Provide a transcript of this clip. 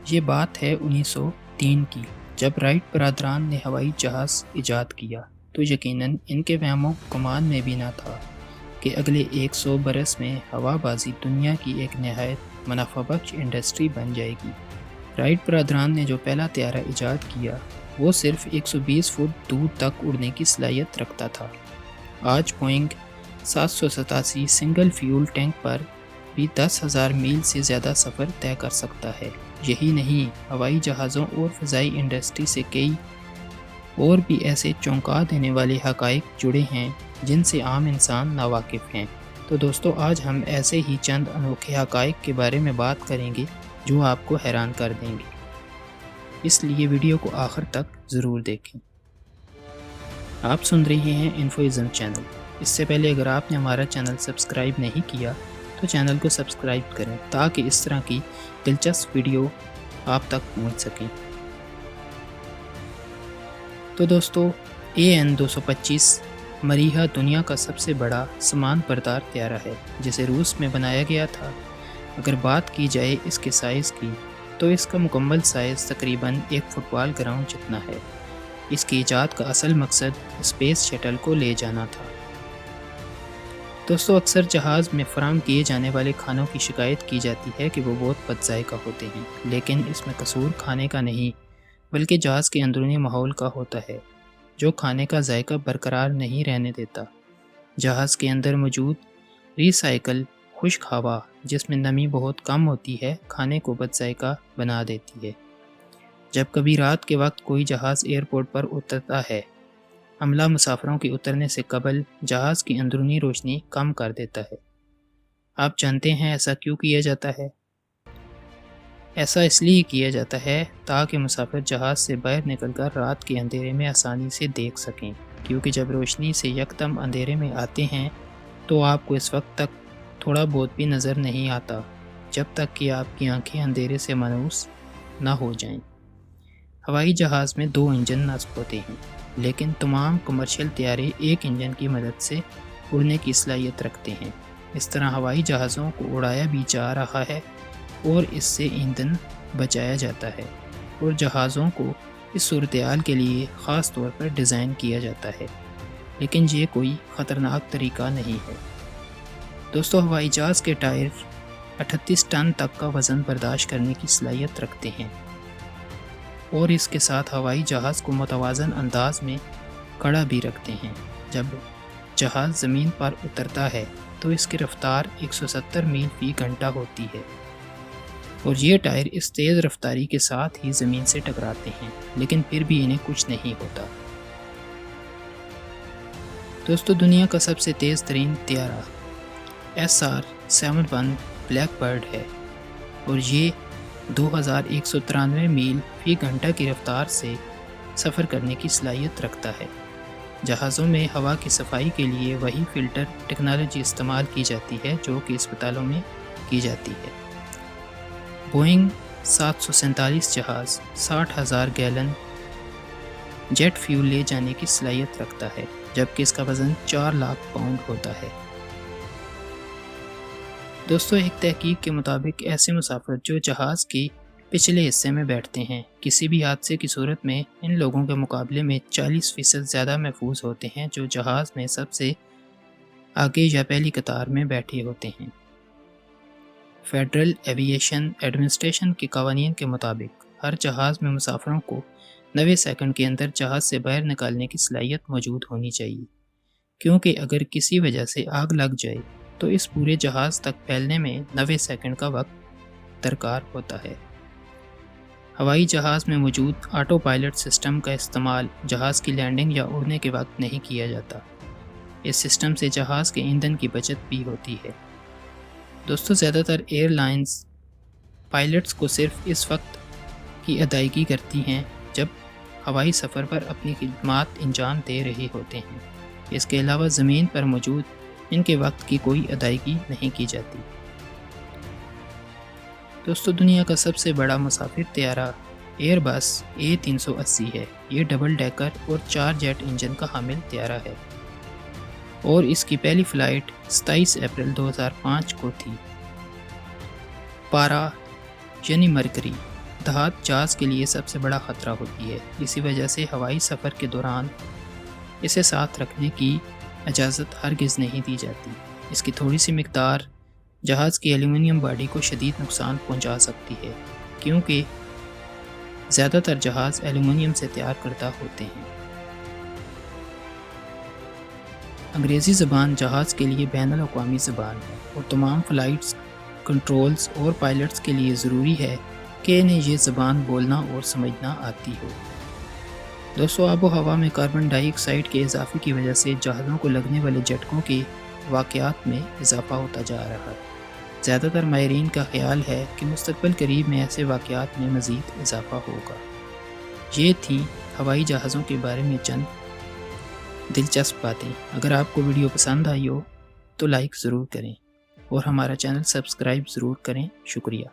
یہ بات ہے 1903 کی، جب رائٹ برادران نے ہوائی جہاز ایجاد کیا تو یقیناً ان کے وہم و گمان میں بھی نہ تھا کہ اگلے 100 برس میں ہوا بازی دنیا کی ایک نہایت منافع بخش انڈسٹری بن جائے گی۔ رائٹ برادران نے جو پہلا طیارہ ایجاد کیا وہ صرف 120 فٹ دور تک اڑنے کی صلاحیت رکھتا تھا۔ آج بوئنگ 787 سنگل فیول ٹینک پر بھی 10,000 میل سے زیادہ سفر طے کر سکتا ہے۔ یہی نہیں، ہوائی جہازوں اور فضائی انڈسٹری سے کئی اور بھی ایسے چونکا دینے والے حقائق جڑے ہیں جن سے عام انسان ناواقف ہیں۔ تو دوستو، آج ہم ایسے ہی چند انوکھے حقائق کے بارے میں بات کریں گے جو آپ کو حیران کر دیں گے، اس لیے ویڈیو کو آخر تک ضرور دیکھیں۔ آپ سن رہے ہیں انفوازم چینل۔ اس سے پہلے اگر آپ نے ہمارا چینل سبسکرائب نہیں کیا تو چینل کو سبسکرائب کریں تاکہ اس طرح کی دلچسپ ویڈیو آپ تک پہنچ سکیں۔ تو دوستو، AN-225 مریخ دنیا کا سب سے بڑا سامان بردار طیارہ ہے جسے روس میں بنایا گیا تھا۔ اگر بات کی جائے اس کے سائز کی تو اس کا مکمل سائز تقریباً ایک فٹ بال گراؤنڈ جتنا ہے۔ اس کی ایجاد کا اصل مقصد اسپیس شٹل کو لے جانا تھا۔ دوستو، اکثر جہاز میں فراہم کیے جانے والے کھانوں کی شکایت کی جاتی ہے کہ وہ بہت بد ذائقہ ہوتے ہیں، لیکن اس میں قصور کھانے کا نہیں بلکہ جہاز کے اندرونی ماحول کا ہوتا ہے جو کھانے کا ذائقہ برقرار نہیں رہنے دیتا۔ جہاز کے اندر موجود ری سائیکل خشک ہوا جس میں نمی بہت کم ہوتی ہے کھانے کو بد ذائقہ بنا دیتی ہے۔ جب کبھی رات کے وقت کوئی جہاز ایئرپورٹ پر اترتا ہے، عملہ مسافروں کے اترنے سے قبل جہاز کی اندرونی روشنی کم کر دیتا ہے۔ آپ جانتے ہیں ایسا کیوں کیا جاتا ہے؟ ایسا اس لیے کیا جاتا ہے تاکہ مسافر جہاز سے باہر نکل کر رات کے اندھیرے میں آسانی سے دیکھ سکیں، کیونکہ جب روشنی سے یکدم اندھیرے میں آتے ہیں تو آپ کو اس وقت تک تھوڑا بہت بھی نظر نہیں آتا جب تک کہ آپ کی آنکھیں اندھیرے سے مانوس نہ ہو جائیں۔ ہوائی جہاز میں 2 انجن نصب ہوتے ہیں، لیکن تمام کمرشل طیارے ایک انجن کی مدد سے اڑنے کی صلاحیت رکھتے ہیں۔ اس طرح ہوائی جہازوں کو اڑایا بھی جا رہا ہے اور اس سے ایندھن بچایا جاتا ہے، اور جہازوں کو اس صورتحال کے لیے خاص طور پر ڈیزائن کیا جاتا ہے، لیکن یہ کوئی خطرناک طریقہ نہیں ہے۔ دوستو، ہوائی جہاز کے ٹائر 38 ٹن تک کا وزن برداشت کرنے کی صلاحیت رکھتے ہیں، اور اس کے ساتھ ہوائی جہاز کو متوازن انداز میں کھڑا بھی رکھتے ہیں۔ جب جہاز زمین پر اترتا ہے تو اس کی رفتار 170 میل فی گھنٹہ ہوتی ہے، اور یہ ٹائر اس تیز رفتاری کے ساتھ ہی زمین سے ٹکراتے ہیں، لیکن پھر بھی انہیں کچھ نہیں ہوتا۔ دوستو، دنیا کا سب سے تیز ترین طیارہ SR-71 بلیک برڈ ہے، اور یہ 2193 میل فی گھنٹہ کی رفتار سے سفر کرنے کی صلاحیت رکھتا ہے۔ جہازوں میں ہوا کی صفائی کے لیے وہی فلٹر ٹیکنالوجی استعمال کی جاتی ہے جو کہ اسپتالوں میں کی جاتی ہے۔ بوئنگ 747 جہاز 60,000 گیلن جیٹ فیول لے جانے کی صلاحیت رکھتا ہے، جبکہ اس کا وزن 4 لاکھ پاؤنڈ ہوتا ہے۔ دوستو، ایک تحقیق کے مطابق ایسے مسافر جو جہاز کے پچھلے حصے میں بیٹھتے ہیں کسی بھی حادثے کی صورت میں ان لوگوں کے مقابلے میں 40% زیادہ محفوظ ہوتے ہیں جو جہاز میں سب سے آگے یا پہلی قطار میں بیٹھے ہوتے ہیں۔ فیڈرل ایوییشن ایڈمنسٹریشن کے قوانین کے مطابق ہر جہاز میں مسافروں کو 90 سیکنڈ کے اندر جہاز سے باہر نکالنے کی صلاحیت موجود ہونی چاہیے، کیونکہ اگر کسی وجہ سے آگ لگ جائے تو اس پورے جہاز تک پھیلنے میں 90 سیکنڈ کا وقت درکار ہوتا ہے۔ ہوائی جہاز میں موجود آٹو پائلٹ سسٹم کا استعمال جہاز کی لینڈنگ یا اڑنے کے وقت نہیں کیا جاتا۔ اس سسٹم سے جہاز کے ایندھن کی بچت بھی ہوتی ہے۔ دوستو، زیادہ تر ایئر لائنز پائلٹس کو صرف اس وقت کی ادائیگی کرتی ہیں جب ہوائی سفر پر اپنی خدمات انجام دے رہے ہوتے ہیں۔ اس کے علاوہ زمین پر موجود ان کے وقت کی کوئی ادائیگی نہیں کی جاتی۔ دوستو، دنیا کا سب سے بڑا مسافر طیارہ ایئر بس A380 ہے۔ یہ ڈبل ڈیکر اور 4 جیٹ انجن کا حامل طیارہ ہے، اور اس کی پہلی فلائٹ 27 اپریل 2005 کو تھی۔ پارا یعنی مرکری ارتداد جہاز کے لیے سب سے بڑا خطرہ ہوتی ہے، اسی وجہ سے ہوائی سفر کے دوران اسے ساتھ رکھنے کی اجازت ہرگز نہیں دی جاتی۔ اس کی تھوڑی سی مقدار جہاز کی ایلومینیم باڈی کو شدید نقصان پہنچا سکتی ہے، کیونکہ زیادہ تر جہاز ایلومینیم سے تیار کردہ ہوتے ہیں۔ انگریزی زبان جہاز کے لیے بین الاقوامی زبان ہے اور تمام فلائٹس کنٹرولز اور پائلٹس کے لیے ضروری ہے کہ انہیں یہ زبان بولنا اور سمجھنا آتی ہو۔ دوستو، آب و ہوا میں کاربن ڈائی آکسائیڈ کے اضافے کی وجہ سے جہازوں کو لگنے والے جھٹکوں کے واقعات میں اضافہ ہوتا جا رہا ہے۔ زیادہ تر ماہرین کا خیال ہے کہ مستقبل قریب میں ایسے واقعات میں مزید اضافہ ہوگا۔ یہ تھی ہوائی جہازوں کے بارے میں چند دلچسپ باتیں۔ اگر آپ کو ویڈیو پسند آئی ہو تو لائک ضرور کریں اور ہمارا چینل سبسکرائب ضرور کریں۔ شکریہ۔